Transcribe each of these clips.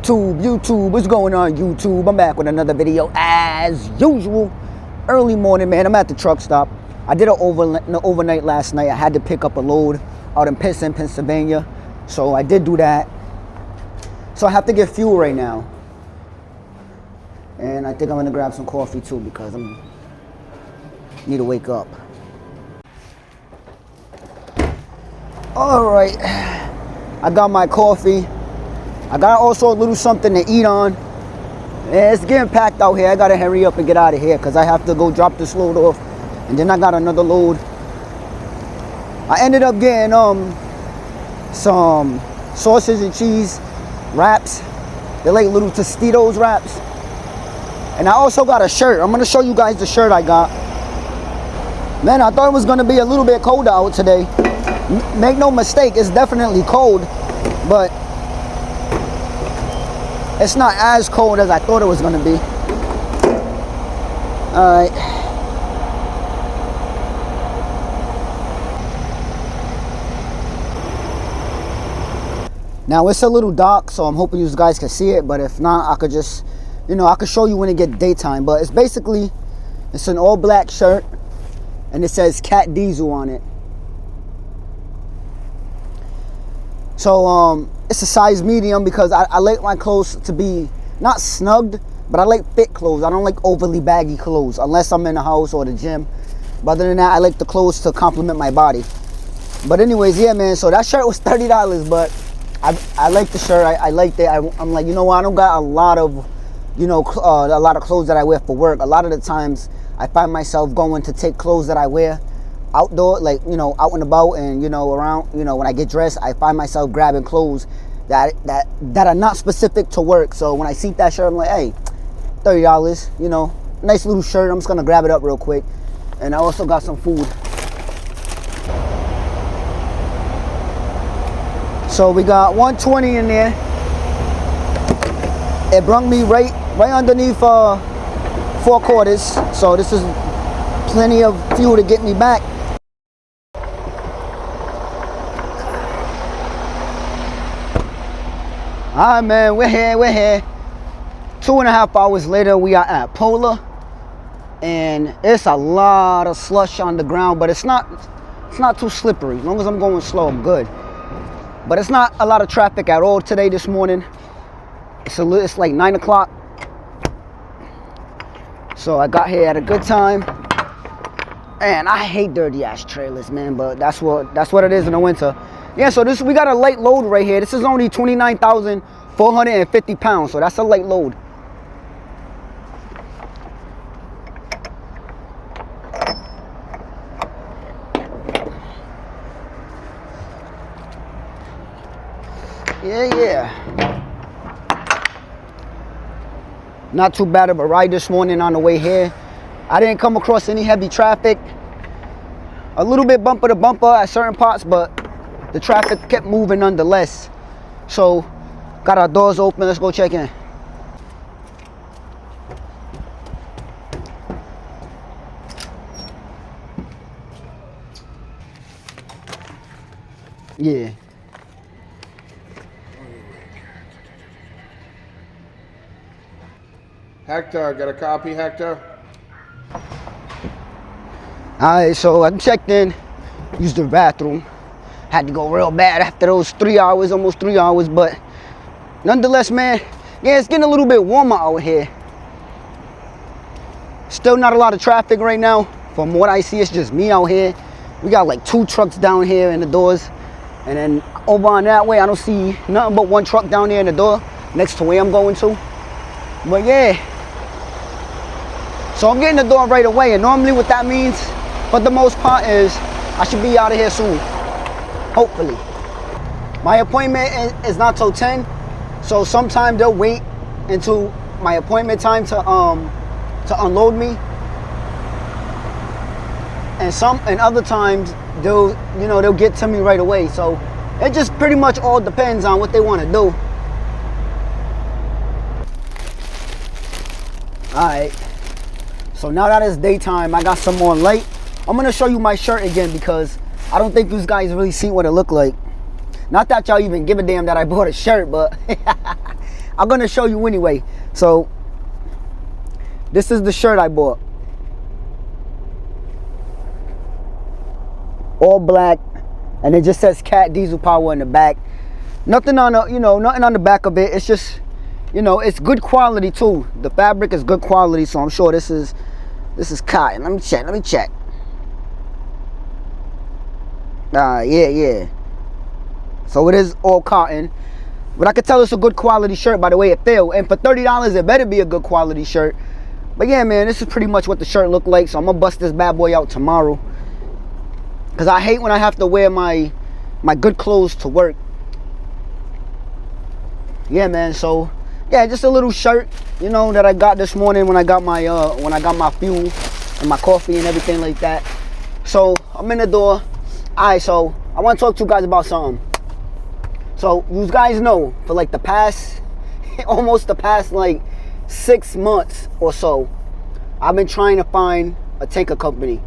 YouTube, what's going on YouTube? I'm back with another video as usual. Early morning, man, I'm at the truck stop. I did an overnight last night. I had to pick up a load out in Pittston, Pennsylvania. So I did do that. So I have to get fuel right now. And I think I'm gonna grab some coffee too because I need to wake up. All right, I got my coffee. I got also a little something to eat on. Yeah, it's getting packed out here. I gotta hurry up and get out of here because I have to go drop this load off. And then I got another load. I ended up getting some sausage and cheese wraps. They're like little Tostitos wraps. And I also got a shirt. I'm gonna show you guys the shirt I got. Man, I thought it was gonna be a little bit colder out today. Make no mistake, it's definitely cold, but it's not as cold as I thought it was gonna be. All right. Now it's a little dark, so I'm hoping you guys can see it, but if not, I could just, I could show you when it gets daytime. But it's basically, it's an all black shirt, and it says Cat Diesel on it. So it's a size medium because I like my clothes to be not snugged, but I like fit clothes. I don't like overly baggy clothes unless I'm in the house or the gym. But other than that, I like the clothes to complement my body. But anyways, yeah, man, so that shirt was $30, but I like the shirt. I liked it. I'm like, you know what, I don't got a lot of, a lot of clothes that I wear for work. A lot of the times I find myself going to take clothes that I wear outdoor, like, out and about and, around, when I get dressed, I find myself grabbing clothes that are not specific to work. So when I see that shirt, I'm like, hey, $30, nice little shirt. I'm just gonna grab it up real quick. And I also got some food. So we got 120 in there. It brought me right underneath 4 quarters. So this is plenty of fuel to get me back. All right, man, we're here. 2.5 hours later, we are at Polar, and it's a lot of slush on the ground, but it's not too slippery. As long as I'm going slow, I'm good. But it's not a lot of traffic at all today, this morning. It's like 9 o'clock. So I got here at a good time. And I hate dirty ass trailers, man, but that's what it is in the winter. Yeah, so we got a light load right here. This is only 29,450 pounds, so that's a light load. Yeah. Not too bad of a ride this morning on the way here. I didn't come across any heavy traffic. A little bit bumper to bumper at certain parts, but the traffic kept moving nonetheless. So, got our doors open. Let's go check in. Yeah. Hector, got a copy, Hector? Alright, so I checked in, used the bathroom. Had to go real bad after those 3 hours, almost 3 hours, but nonetheless, man, yeah, it's getting a little bit warmer out here. Still not a lot of traffic right now. From what I see, it's just me out here. We got like 2 trucks down here in the doors. And then over on that way, I don't see nothing but 1 truck down there in the door next to where I'm going to. But yeah. So I'm getting the door right away. And normally what that means, for the most part, is I should be out of here soon. Hopefully. My appointment is not till 10. So sometimes they'll wait until my appointment time to unload me. And other times they'll get to me right away. So it just pretty much all depends on what they want to do. Alright. So now that it's daytime, I got some more light. I'm gonna show you my shirt again because I don't think you guys really seen what it looked like. Not that y'all even give a damn that I bought a shirt, but I'm gonna show you anyway. So this is the shirt I bought. All black, and it just says Cat Diesel Power in the back. Nothing on the, nothing on the back of it. It's just, it's good quality too. The fabric is good quality, so I'm sure this is cotton. Let me check. Yeah. So it is all cotton. But I could tell it's a good quality shirt by the way it feels. And for $30, it better be a good quality shirt. But yeah, man, this is pretty much what the shirt looked like. So I'm gonna bust this bad boy out tomorrow. Because I hate when I have to wear my good clothes to work. Yeah, man, so yeah, just a little shirt, that I got this morning when I got my fuel and my coffee and everything like that. So I'm in the door. Alright, so I want to talk to you guys about something. So you guys know for like almost the past like 6 months or so, I've been trying to find a tanker company.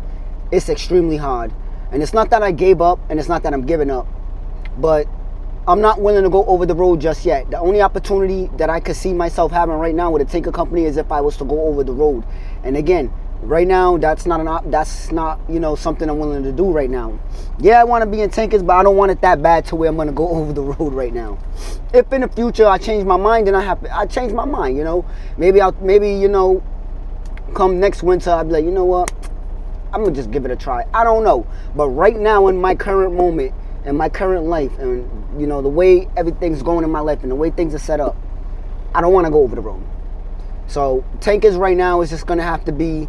It's extremely hard. And it's not that I gave up, and it's not that I'm giving up, but I'm not willing to go over the road just yet. The only opportunity that I could see myself having right now with a tanker company is if I was to go over the road. And again, right now, that's not something I'm willing to do right now. Yeah, I want to be in tankers, but I don't want it that bad to where I'm going to go over the road right now. If in the future I change my mind, then I change my mind. Maybe come next winter I'll be like, you know what? I'm going to just give it a try. I don't know. But right now in my current moment, in my current life, and the way everything's going in my life and the way things are set up, I don't want to go over the road. So tankers right now is just going to have to be,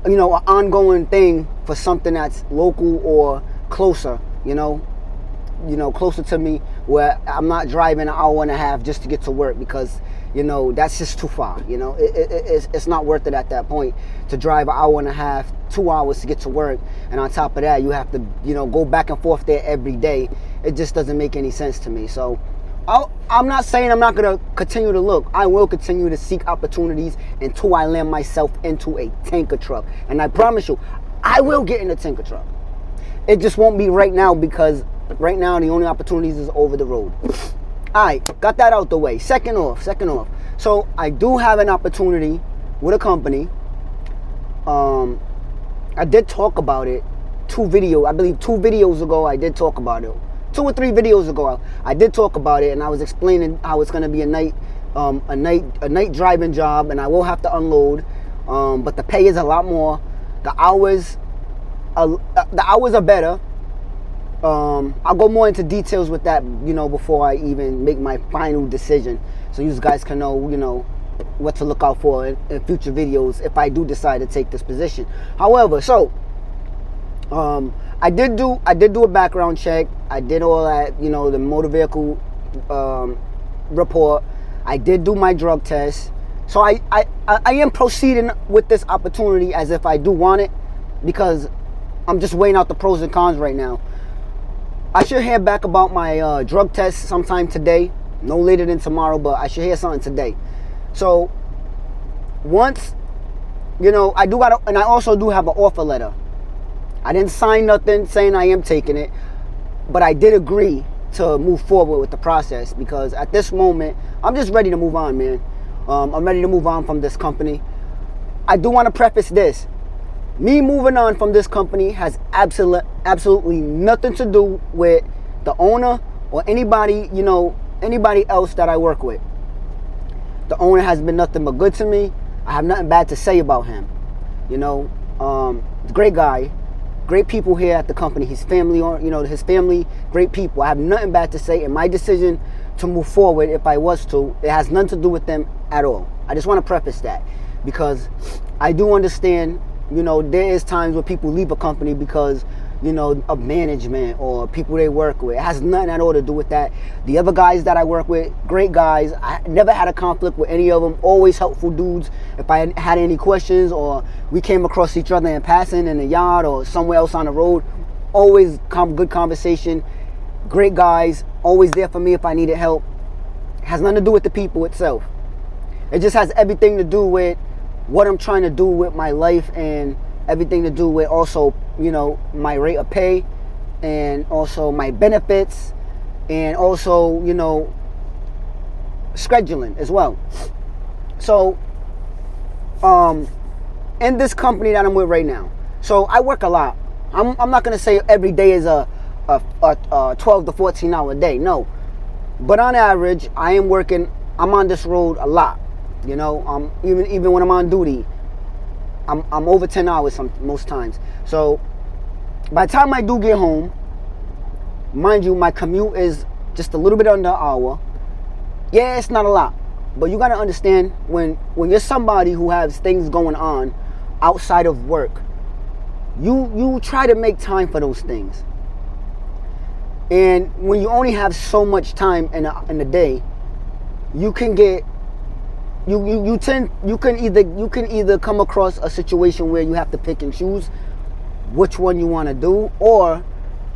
an ongoing thing for something that's local or closer, closer to me, where I'm not driving an hour and a half just to get to work because, that's just too far. It's not worth it at that point to drive an hour and a half, 2 hours to get to work. And on top of that, you have to, go back and forth there every day. It just doesn't make any sense to me. So I'm not saying I'm not going to continue to look. I will continue to seek opportunities until I land myself into a tanker truck. And I promise you, I will get in a tanker truck. It just won't be right now because right now the only opportunities is over the road. Alright, got that out the way. Second off. So I do have an opportunity with a company. I did talk about it. I believe 2 videos ago I did talk about it. 2 or 3 videos ago I did talk about it, and I was explaining how it's going to be a night driving job, and I will have to unload. But the pay is a lot more. The hours are better. I'll go more into details with that, before I even make my final decision, so you guys can know, what to look out for in future videos if I do decide to take this position. However, so I did do a background check. I did all that, the motor vehicle report. I did do my drug test. So I am proceeding with this opportunity as if I do want it, because I'm just weighing out the pros and cons right now. I should hear back about my drug test sometime today, no later than tomorrow, but I should hear something today. So once, and I also do have an offer letter. I didn't sign nothing saying I am taking it, but I did agree to move forward with the process, because at this moment, I'm just ready to move on, man. I'm ready to move on from this company. I do want to preface this. Me moving on from this company has absolutely nothing to do with the owner or anybody, anybody else that I work with. The owner has been nothing but good to me. I have nothing bad to say about him. Great guy, great people here at the company. His family, great people. I have nothing bad to say. And my decision to move forward, if I was to, it has nothing to do with them at all. I just want to preface that, because I do understand, there is times where people leave a company because, of management or people they work with. It has nothing at all to do with that. The other guys that I work with, great guys. I never had a conflict with any of them. Always helpful dudes. If I had any questions or we came across each other in passing in the yard or somewhere else on the road, always good conversation. Great guys. Always there for me if I needed help. It has nothing to do with the people itself. It just has everything to do with what I'm trying to do with my life, and everything to do with also, my rate of pay, and also my benefits, and also, scheduling as well. So, in this company that I'm with right now, so I work a lot. I'm not gonna say every day is a 12 to 14 hour day, no. But on average, I am working. I'm on this road a lot. You know, even when I'm on duty, I'm over 10 hours most times. So by the time I do get home, mind you, my commute is just a little bit under an hour. Yeah, it's not a lot, but you gotta understand when you're somebody who has things going on outside of work, you try to make time for those things. And when you only have so much time in a day, you can get you can either come across a situation where you have to pick and choose which one you want to do, or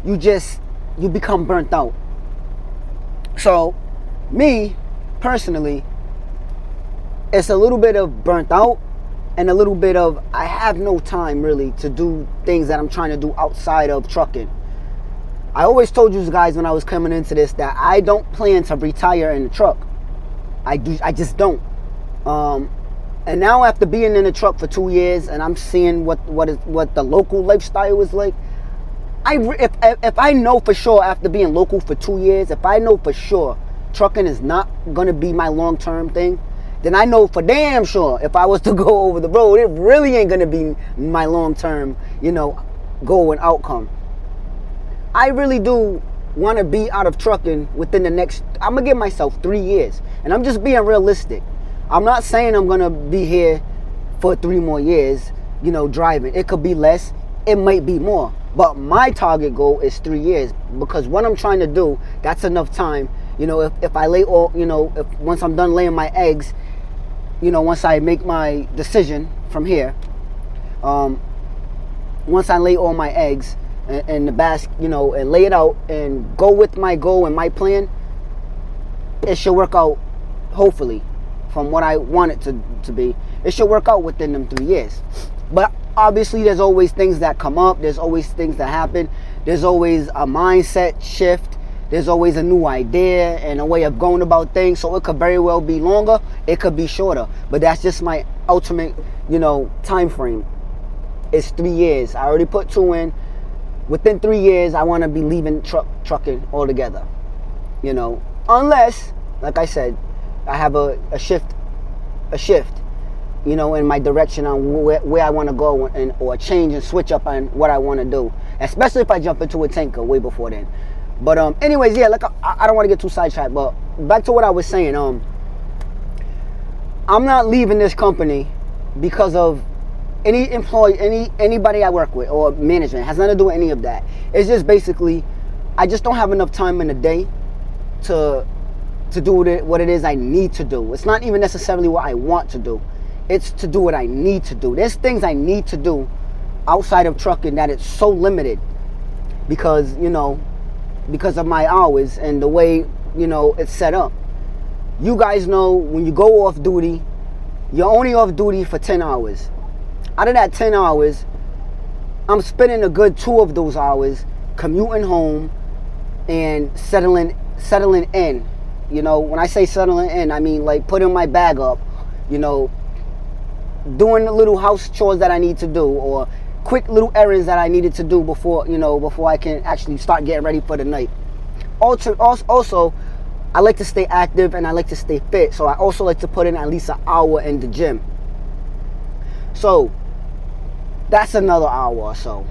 you become burnt out. So me personally, it's a little bit of burnt out and a little bit of I have no time really to do things that I'm trying to do outside of trucking. I always told you guys when I was coming into this that I don't plan to retire in the truck. I just don't. And now after being in the truck for 2 years and I'm seeing what the local lifestyle is like, if I know for sure after being local for 2 years, if I know for sure trucking is not gonna be my long-term thing, then I know for damn sure if I was to go over the road, it really ain't gonna be my long-term, goal and outcome. I really do want to be out of trucking within the next, I'm going to give myself 3 years. And I'm just being realistic. I'm not saying I'm going to be here for 3 more years, driving. It could be less. It might be more. But my target goal is 3 years, because what I'm trying to do, that's enough time. If I lay all, once I'm done laying my eggs, once I make my decision from here, once I lay all my eggs in the basket, and lay it out and go with my goal and my plan, it should work out, hopefully, from what I want it to be. It should work out within them 3 years. But obviously, there's always things that come up. There's always things that happen. There's always a mindset shift. There's always a new idea and a way of going about things. So it could very well be longer. It could be shorter. But that's just my ultimate, time frame. It's 3 years. I already put 2 in. Within 3 years, I want to be leaving trucking altogether. Unless, like I said, I have a shift, in my direction on where I want to go, or change and switch up on what I want to do. Especially if I jump into a tanker way before then. But anyways, yeah, I don't want to get too sidetracked. But back to what I was saying. I'm not leaving this company because of any employee, anybody I work with, or management. It has nothing to do with any of that. It's just basically, I just don't have enough time in the day to do what it is I need to do. It's not even necessarily what I want to do. It's to do what I need to do. There's things I need to do outside of trucking that it's so limited because of my hours and the way, it's set up. You guys know when you go off duty, you're only off duty for 10 hours. Out of that 10 hours, I'm spending a good 2 of those hours commuting home and settling in. When I say settling in, I mean like putting my bag up, doing the little house chores that I need to do, or quick little errands that I needed to do before I can actually start getting ready for the night. Also, I like to stay active and I like to stay fit, so I also like to put in at least an hour in the gym. So that's another hour or so.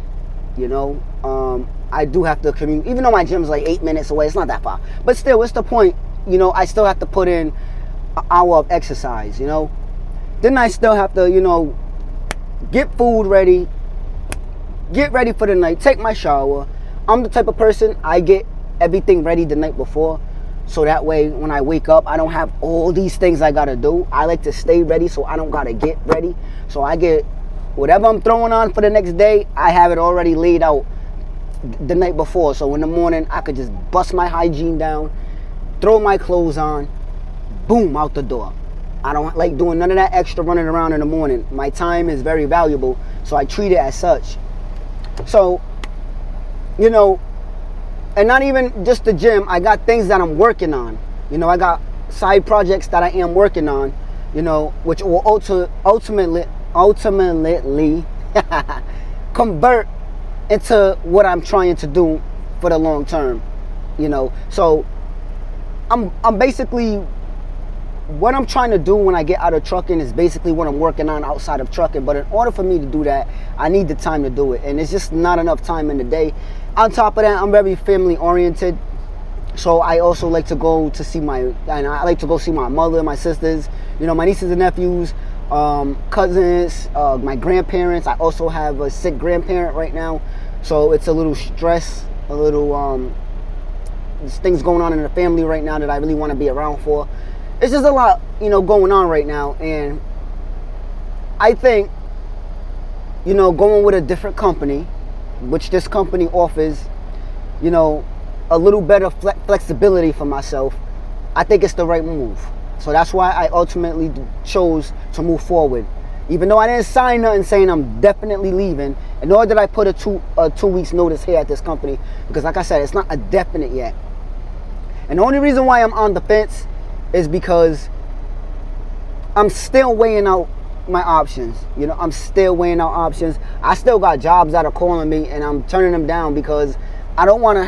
I do have to commute, even though my gym's like 8 minutes away. It's not that far, but still, what's the point? I still have to put in an hour of exercise. Then I still have to get food ready, get ready for the night, take my shower. I'm the type of person, I get everything ready the night before, so that way when I wake up, I don't have all these things I gotta do. I like to stay ready so I don't gotta get ready. So I get whatever I'm throwing on for the next day, I have it already laid out the night before. So in the morning, I could just bust my hygiene down, throw my clothes on, boom, out the door. I don't like doing none of that extra running around in the morning. My time is very valuable, so I treat it as such. So, and not even just the gym, I got things that I'm working on. I got side projects that I am working on, you know, which will ultimately convert into what I'm trying to do for the long term, you know. So I'm basically, what I'm trying to do when I get out of trucking is basically what I'm working on outside of trucking. But in order for me to do that, I need the time to do it, and it's just not enough time in the day. On top of that, I'm very family oriented, so I also like to go to see my mother, my sisters, you know, my nieces and nephews, cousins, my grandparents. I also have a sick grandparent right now, so it's a little stress, a little there's things going on in the family right now that I really want to be around for. It's just a lot, you know, going on right now, and I think, you know, going with a different company, which this company offers, you know, a little better flexibility for myself, I think it's the right move. So that's why I ultimately chose to move forward. Even though I didn't sign nothing saying I'm definitely leaving, and nor did I put a two weeks notice here at this company, because like I said, it's not a definite yet. And the only reason why I'm on the fence is because I'm still weighing out my options. You know, I'm still weighing out options. I still got jobs that are calling me, and I'm turning them down because I don't want to,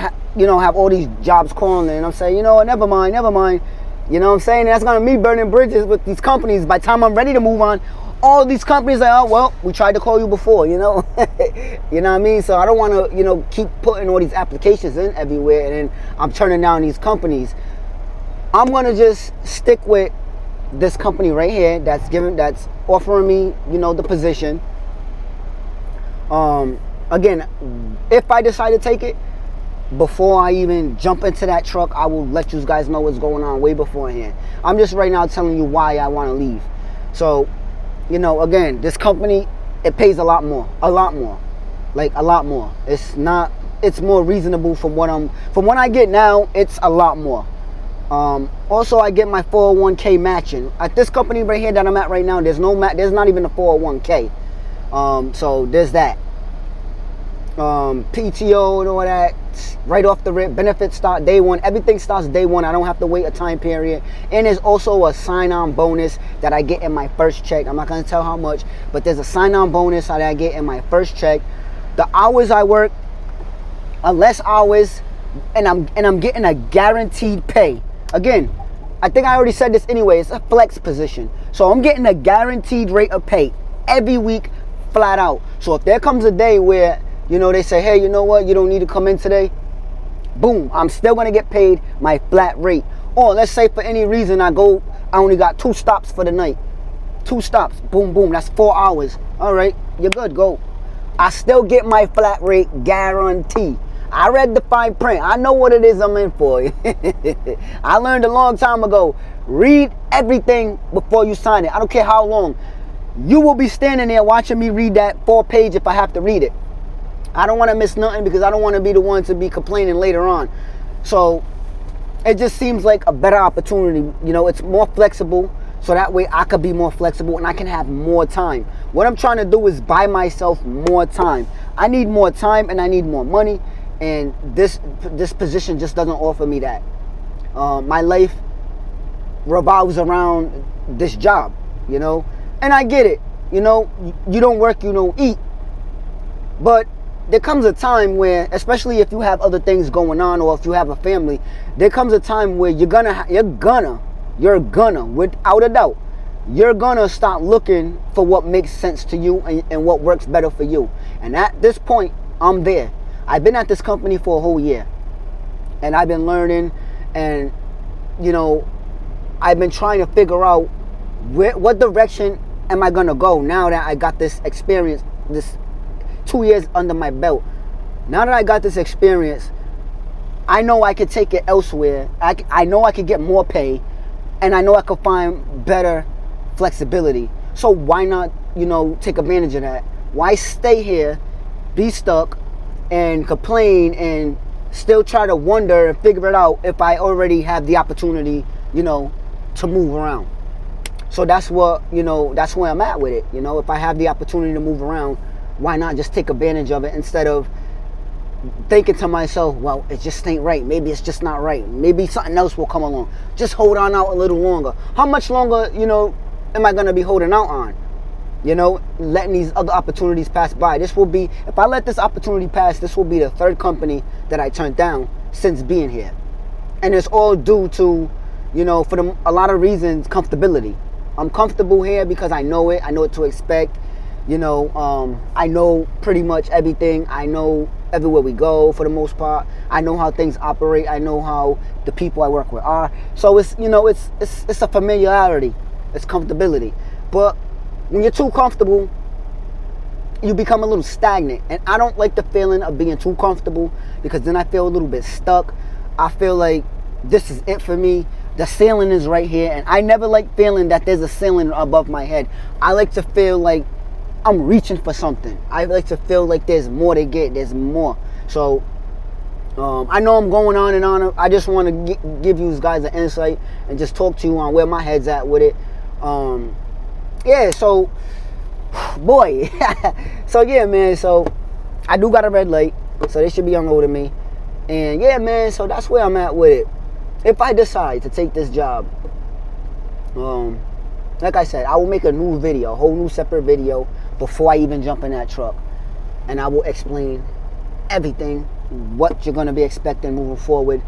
have all these jobs calling, and I'm saying, you know what, never mind. You know what I'm saying? That's going to me burning bridges with these companies. By the time I'm ready to move on, all these companies are, oh, well, we tried to call you before, you know? You know what I mean? So I don't want to, keep putting all these applications in everywhere, and then I'm turning down these companies. I'm going to just stick with this company right here that's offering me, the position. Again, if I decide to take it, before I even jump into that truck, I will let you guys know what's going on way beforehand. I'm just right now telling you why I want to leave. So, again, this company, it pays a lot more. Like a lot more. It's more reasonable from what I get now. It's a lot more. Also, I get my 401k matching at this company right here that I'm at right now. There's not even a 401k. So there's that. PTO and all that, right off the rip. Benefits start day one. Everything starts day one. I don't have to wait a time period. And there's also a sign-on bonus that I get in my first check. I'm not going to tell how much, but there's a sign-on bonus that I get in my first check. The hours I work are less hours, and I'm getting a guaranteed pay. Again, I think I already said this anyway. It's a flex position, so I'm getting a guaranteed rate of pay every week, flat out. So if there comes a day where they say, hey, you know what, you don't need to come in today, boom, I'm still going to get paid my flat rate. Or let's say for any reason I only got 2 stops for the night. 2 stops, boom, boom, that's 4 hours. All right, you're good, go. I still get my flat rate guarantee. I read the fine print. I know what it is I'm in for. I learned a long time ago, read everything before you sign it. I don't care how long. You will be standing there watching me read that 4-page if I have to read it. I don't want to miss nothing because I don't want to be the one to be complaining later on. So it just seems like a better opportunity. It's more flexible, so that way I could be more flexible and I can have more time. What I'm trying to do is buy myself more time. I need more time and I need more money, and this position just doesn't offer me that. My life revolves around this job, and I get it. You don't work, you don't eat. But there comes a time where, especially if you have other things going on or if you have a family, there comes a time where you're gonna, without a doubt, you're gonna start looking for what makes sense to you and what works better for you. And at this point, I'm there. I've been at this company for a whole year, and I've been learning, and I've been trying to figure out what direction am I gonna go now that I got this experience, this 2 years under my belt. Now that I got this experience, I know I could take it elsewhere. I know I could get more pay, and I know I could find better flexibility. So why not, take advantage of that? Why stay here, be stuck, and complain and still try to wonder and figure it out if I already have the opportunity, to move around? So that's what, that's where I'm at with it. If I have the opportunity to move around, why not just take advantage of it instead of thinking to myself, well, it just ain't right. Maybe it's just not right. Maybe something else will come along. Just hold on out a little longer. How much longer, am I going to be holding out on? Letting these other opportunities pass by. This will be, if I let this opportunity pass, this will be the third company that I turned down since being here. And it's all due to, for a lot of reasons, comfortability. I'm comfortable here because I know it. I know what to expect. I know pretty much everything. I know everywhere we go for the most part. I know how things operate. I know how the people I work with are. So it's a familiarity. It's comfortability. But when you're too comfortable, you become a little stagnant. And I don't like the feeling of being too comfortable, because then I feel a little bit stuck. I feel like this is it for me. The ceiling is right here. And I never like feeling that there's a ceiling above my head. I like to feel like I'm reaching for something. I like to feel like there's more to get. There's more. So I know I'm going on and on. I just want to give you guys an insight and just talk to you on where my head's at with it. Yeah, so boy. So yeah, man. So I do got a red light, so they should be unloading me. And yeah, man. So that's where I'm at with it. If I decide to take this job, like I said, I will make a new video, a whole new separate video before I even jump in that truck. And I will explain everything, what you're going to be expecting moving forward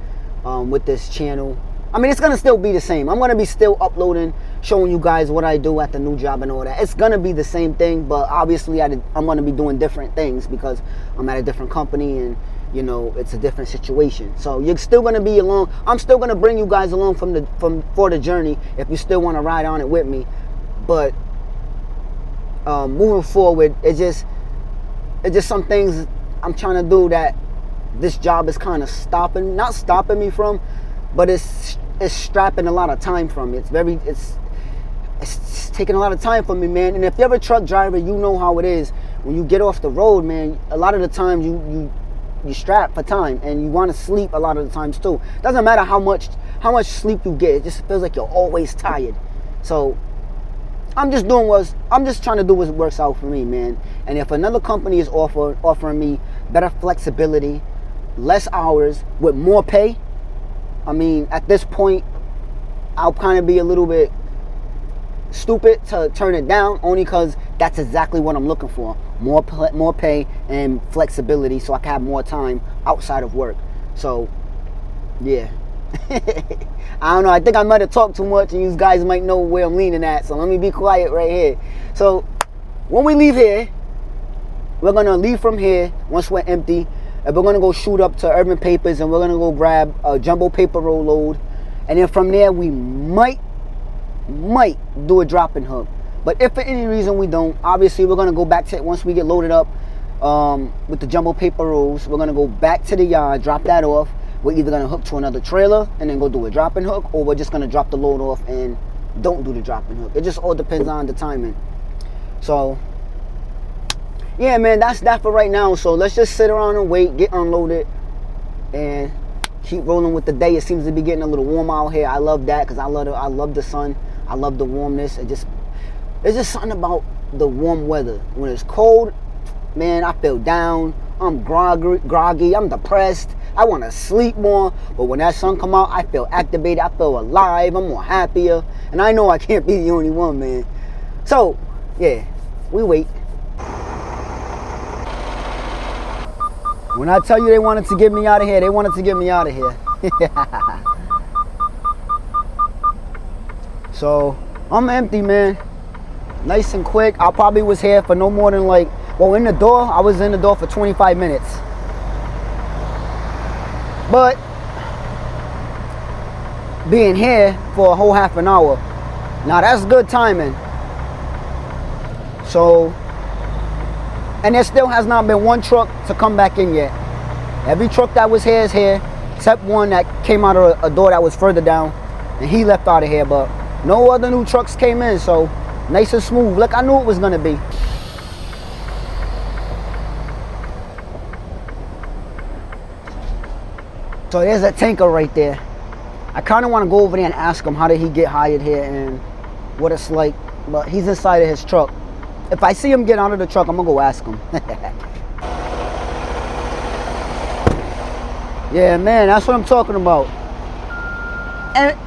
with this channel. I mean, it's going to still be the same. I'm going to be still uploading, showing you guys what I do at the new job and all that. It's going to be the same thing, but obviously I'm going to be doing different things because I'm at a different company and, it's a different situation. So you're still going to be along. I'm still going to bring you guys along for the journey if you still want to ride on it with me. But moving forward, it's just some things I'm trying to do that this job is kind of not stopping me from, but it's strapping a lot of time from me. It's taking a lot of time from me, man. And if you're a truck driver, you know how it is. When you get off the road, man, a lot of the times you strap for time, and you want to sleep a lot of the times too. Doesn't matter how much sleep you get, it just feels like you're always tired. So I'm just trying to do what works out for me, man. And if another company is offering me better flexibility, less hours, with more pay, I mean, at this point, I'll kind of be a little bit stupid to turn it down, only because that's exactly what I'm looking for. More pay and flexibility, so I can have more time outside of work. So yeah. I don't know, I think I might have talked too much and you guys might know where I'm leaning at, so let me be quiet right here. So when we leave here, we're gonna leave from here once we're empty, and we're gonna go shoot up to Urban Papers, and we're gonna go grab a jumbo paper roll load, and then from there we might do a drop and hook. But if for any reason we don't, obviously we're gonna go back to it once we get loaded up with the jumbo paper rolls. We're gonna go back to the yard, drop that off. We're either gonna hook to another trailer and then go do a drop and hook, or we're just gonna drop the load off and don't do the drop and hook. It just all depends on the timing. So yeah, man, that's that for right now. So let's just sit around and wait, get unloaded, and keep rolling with the day. It seems to be getting a little warm out here. I love that, because I love the sun. I love the warmness. It's just something about the warm weather. When it's cold, man, I feel down. I'm groggy. I'm depressed. I want to sleep more. But when that sun come out, I feel activated. I feel alive. I'm more happier. And I know I can't be the only one, man. So, yeah, we wait. When I tell you they wanted to get me out of here, they wanted to get me out of here. So, I'm empty, man. Nice and quick. I probably was here for no more than I was in the door for 25 minutes. But being here for a whole half an hour, now that's good timing. So, and there still has not been one truck to come back in yet. Every truck that was here is here, except one that came out of a door that was further down, and he left out of here. But no other new trucks came in, so nice and smooth, like I knew it was gonna be. So there's a tanker right there. I kind of want to go over there and ask him how did he get hired here and what it's like. But he's inside of his truck. If I see him get out of the truck, I'm gonna go ask him. Yeah, man, that's what I'm talking about.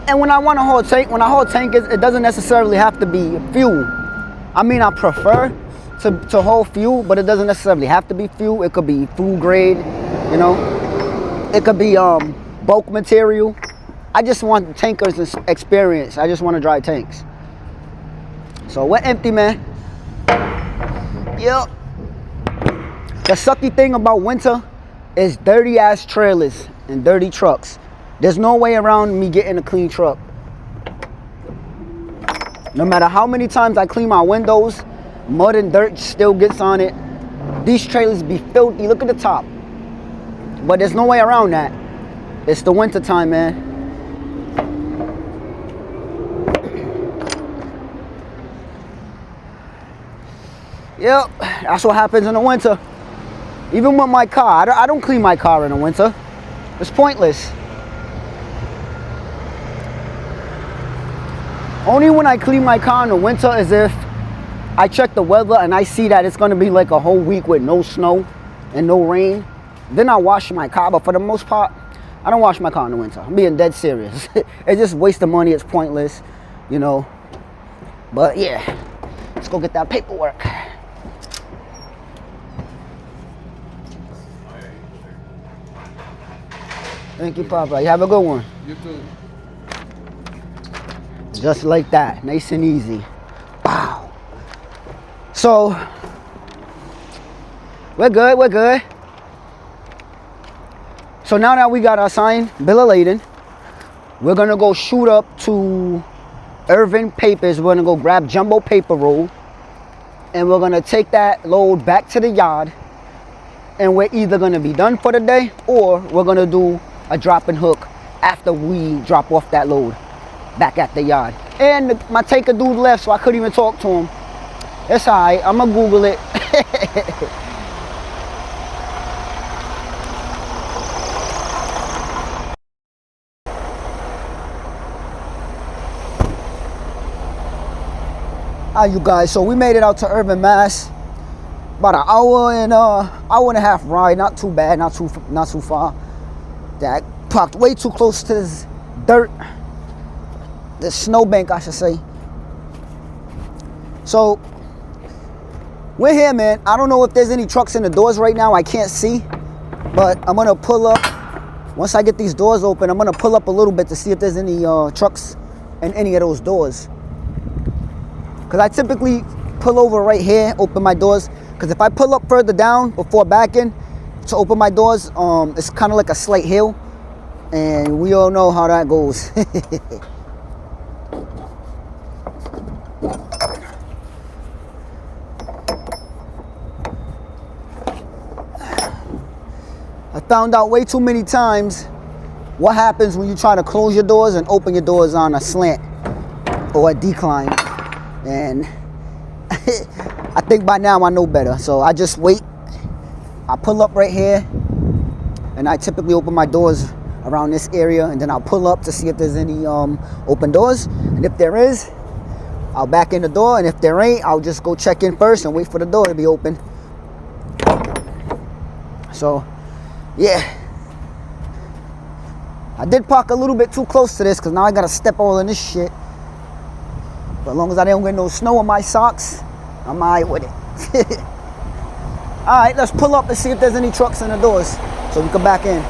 And when I want to haul tank, when I haul tank, it doesn't necessarily have to be fuel. I mean, I prefer to haul fuel, but it doesn't necessarily have to be fuel. It could be food grade, you know. It could be bulk material. I just want the tankers experience. I just want to drive tanks. So we're empty, man. Yep. The sucky thing about winter is dirty ass trailers and dirty trucks. There's no way around me getting a clean truck. No matter how many times I clean my windows, mud and dirt still gets on it. These trailers be filthy. Look at the top. But there's no way around that. It's the winter time, man. Yep, that's what happens in the winter. Even with my car, I don't clean my car in the winter. It's pointless. Only when I clean my car in the winter is if I check the weather and I see that it's gonna be like a whole week with no snow and no rain. Then I wash my car, but for the most part, I don't wash my car in the winter. I'm being dead serious. It's just waste of money, it's pointless, you know. But yeah, let's go get that paperwork. Thank you, Papa. You have a good one. You too. Just like that, nice and easy. Wow. So, we're good, we're good. So now that we got our signed bill of lading, we're gonna go shoot up to Irving Papers. We're gonna go grab jumbo paper roll, and we're gonna take that load back to the yard, and we're either gonna be done for the day or we're gonna do a drop and hook after we drop off that load back at the yard. And my tanker dude left, so I couldn't even talk to him. It's alright, I'm gonna Google it. Alright, you guys, so we made it out to Urban, Mass. About an hour and a half ride, not too bad, not too far. That parked way too close to this dirt, this snowbank, I should say. So we're here, man. I don't know if there's any trucks in the doors right now. I can't see, but I'm gonna pull up. Once I get these doors open, I'm gonna pull up a little bit to see if there's any trucks in any of those doors. Cause I typically pull over right here, open my doors. Cause if I pull up further down before backing to open my doors, it's kind of like a slight hill, and we all know how that goes. I found out way too many times what happens when you try to close your doors and open your doors on a slant or a decline. And I think by now I know better. So I just wait. I pull up right here, and I typically open my doors around this area, and then I'll pull up to see if there's any open doors. And if there is, I'll back in the door, and if there ain't, I'll just go check in first and wait for the door to be open. So yeah, I did park a little bit too close to this because now I gotta step all in this shit. But as long as I don't get no snow on my socks, I'm alright with it. Alright, let's pull up and see if there's any trucks in the doors so we can back in.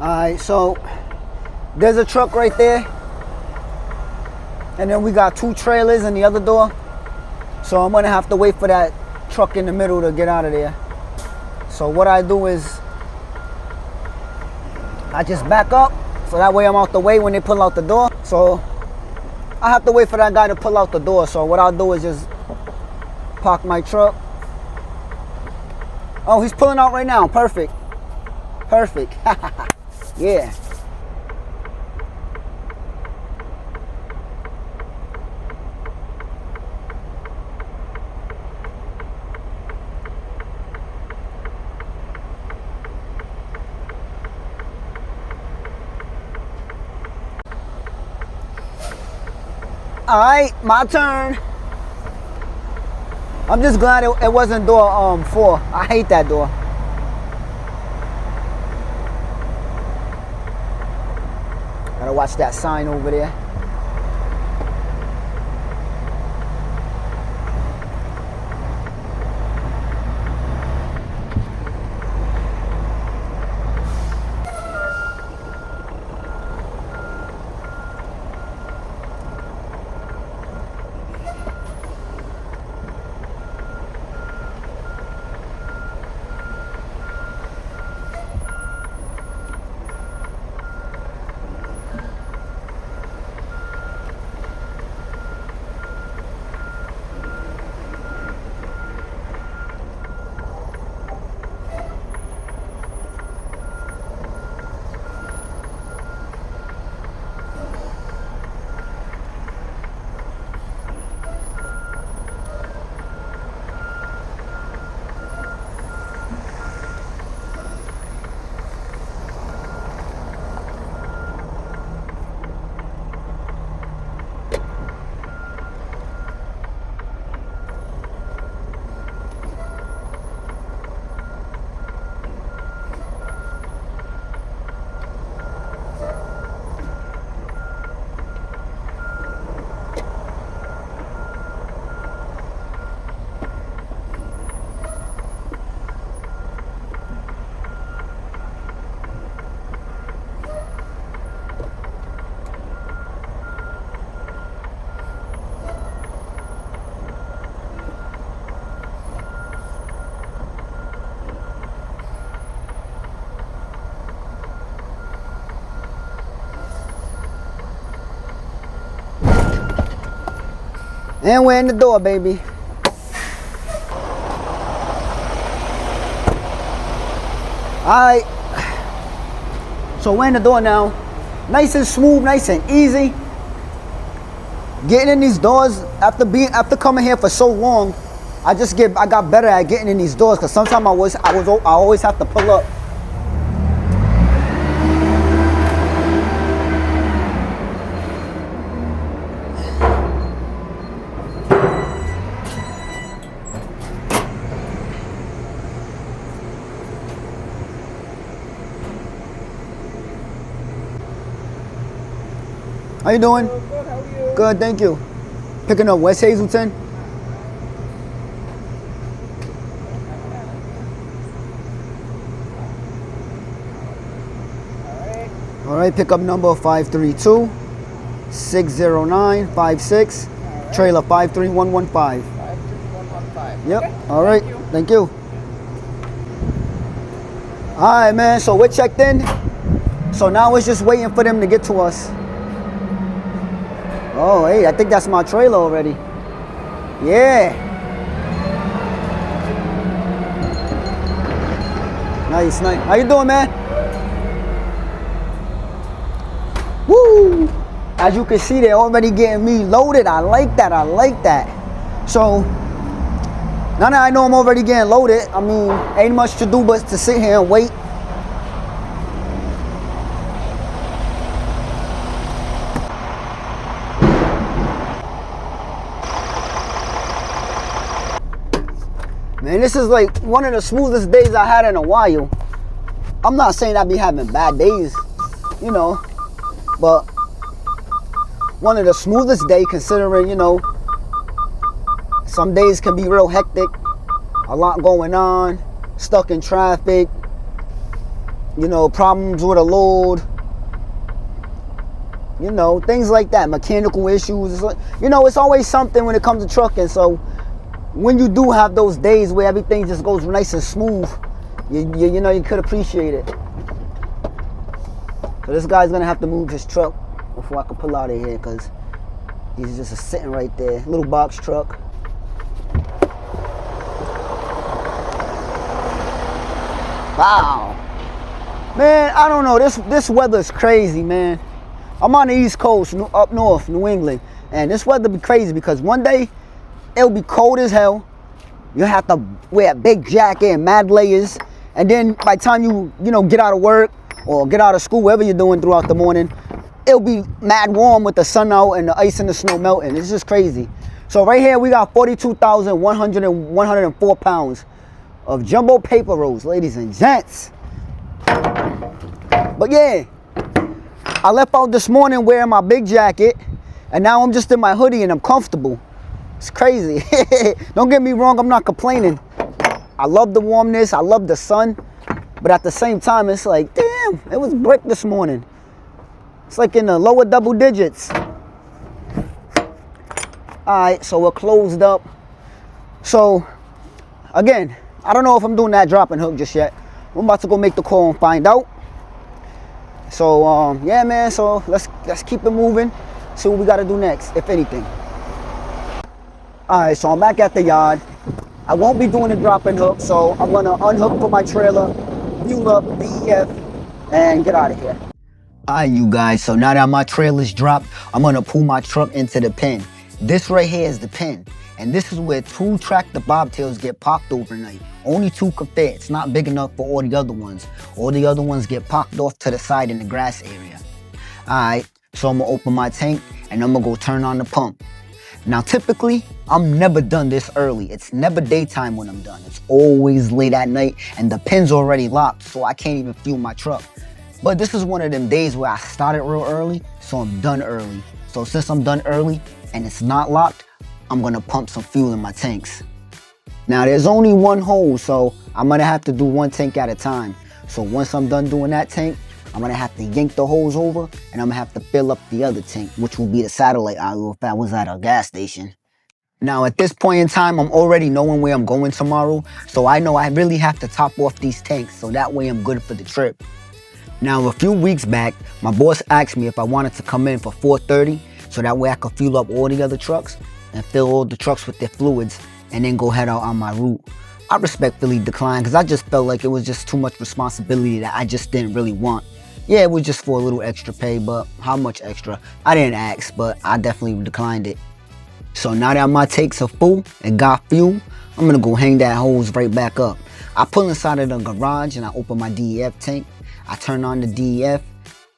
Alright, so there's a truck right there, and then we got two trailers in the other door. So I'm gonna have to wait for that truck in the middle to get out of there. So what I do is I just back up, so that way I'm out the way when they pull out the door. So I have to wait for that guy to pull out the door. So what I'll do is just park my truck. Oh, he's pulling out right now. Perfect. Perfect. Yeah. All right, my turn. I'm just glad it wasn't door 4. I hate that door. Gotta watch that sign over there. And we're in the door, baby. Alright. So we're in the door now. Nice and smooth, nice and easy. Getting in these doors after coming here for so long, I got better at getting in these doors because sometimes I always have to pull up. How you doing? Good, how are you? Good, thank you. Picking up West Hazleton. All right, pickup number 532-609-56, trailer 53115. 53115. Yep, Okay. all right, thank you. All right, man, so we're checked in. So now it's just waiting for them to get to us. Oh, hey, I think that's my trailer already. Yeah. Nice, nice. How you doing, man? Woo! As you can see, they're already getting me loaded. I like that, I like that. So, now that I know I'm already getting loaded, I mean, ain't much to do but to sit here and wait. Man, this is like one of the smoothest days I had in a while. I'm not saying I be having bad days, you know, but one of the smoothest days considering, you know, some days can be real hectic, a lot going on, stuck in traffic, you know, problems with a load, you know, things like that, mechanical issues. It's like, you know, it's always something when it comes to trucking. So when you do have those days where everything just goes nice and smooth, you know, you could appreciate it. So this guy's gonna have to move his truck before I can pull out of here because he's just sitting right there. Little box truck. Wow. Man, I don't know. This weather's crazy, man. I'm on the East Coast, up north, New England, and this weather be crazy because one day it'll be cold as hell. You have to wear a big jacket and mad layers, and then by the time you know, get out of work or get out of school, whatever you're doing throughout the morning, it'll be mad warm with the sun out and the ice and the snow melting. It's just crazy. So right here we got 42,104 pounds of jumbo paper rolls, ladies and gents. But yeah, I left out this morning wearing my big jacket, and now I'm just in my hoodie and I'm comfortable. It's crazy. Don't get me wrong, I'm not complaining. I love the warmness, I love the sun, but at the same time, it's like, damn, it was brick this morning. It's like in the lower double digits. All right, so we're closed up. So, again, I don't know if I'm doing that dropping hook just yet. I'm about to go make the call and find out. So, yeah, man, so let's keep it moving. See what we got to do next, if anything. All right, so I'm back at the yard. I won't be doing the dropping hook, so I'm going to unhook for my trailer, fuel up, DEF, and get out of here. All right, you guys, so now that my trailer's dropped, I'm going to pull my truck into the pen. This right here is the pen, and this is where 2 tractor bobtails get parked overnight. Only 2 can fit. It's not big enough for all the other ones. All the other ones get parked off to the side in the grass area. All right, so I'm going to open my tank, and I'm going to go turn on the pump. Now, typically, I'm never done this early. It's never daytime when I'm done. It's always late at night, and the pin's already locked, so I can't even fuel my truck. But this is one of them days where I started real early, so I'm done early. So since I'm done early and it's not locked, I'm gonna pump some fuel in my tanks. Now, there's only 1 hole, so I'm gonna have to do 1 tank at a time. So once I'm done doing that tank, I'm gonna have to yank the hose over, and I'm gonna have to fill up the other tank, which will be the satellite IO if I was at a gas station. Now, at this point in time, I'm already knowing where I'm going tomorrow, so I know I really have to top off these tanks, so that way I'm good for the trip. Now, a few weeks back, my boss asked me if I wanted to come in for 4:30, so that way I could fuel up all the other trucks and fill all the trucks with their fluids and then go head out on my route. I respectfully declined because I just felt like it was just too much responsibility that I just didn't really want. Yeah, it was just for a little extra pay, but how much extra? I didn't ask, but I definitely declined it. So now that my tanks are full and got fuel, I'm gonna go hang that hose right back up. I pull inside of the garage and I open my DEF tank. I turn on the DEF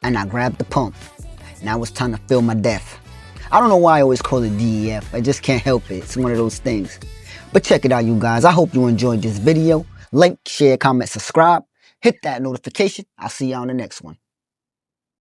and I grab the pump. Now it's time to fill my DEF. I don't know why I always call it DEF. I just can't help it. It's one of those things. But check it out, you guys. I hope you enjoyed this video. Like, share, comment, subscribe. Hit that notification. I'll see you on the next one.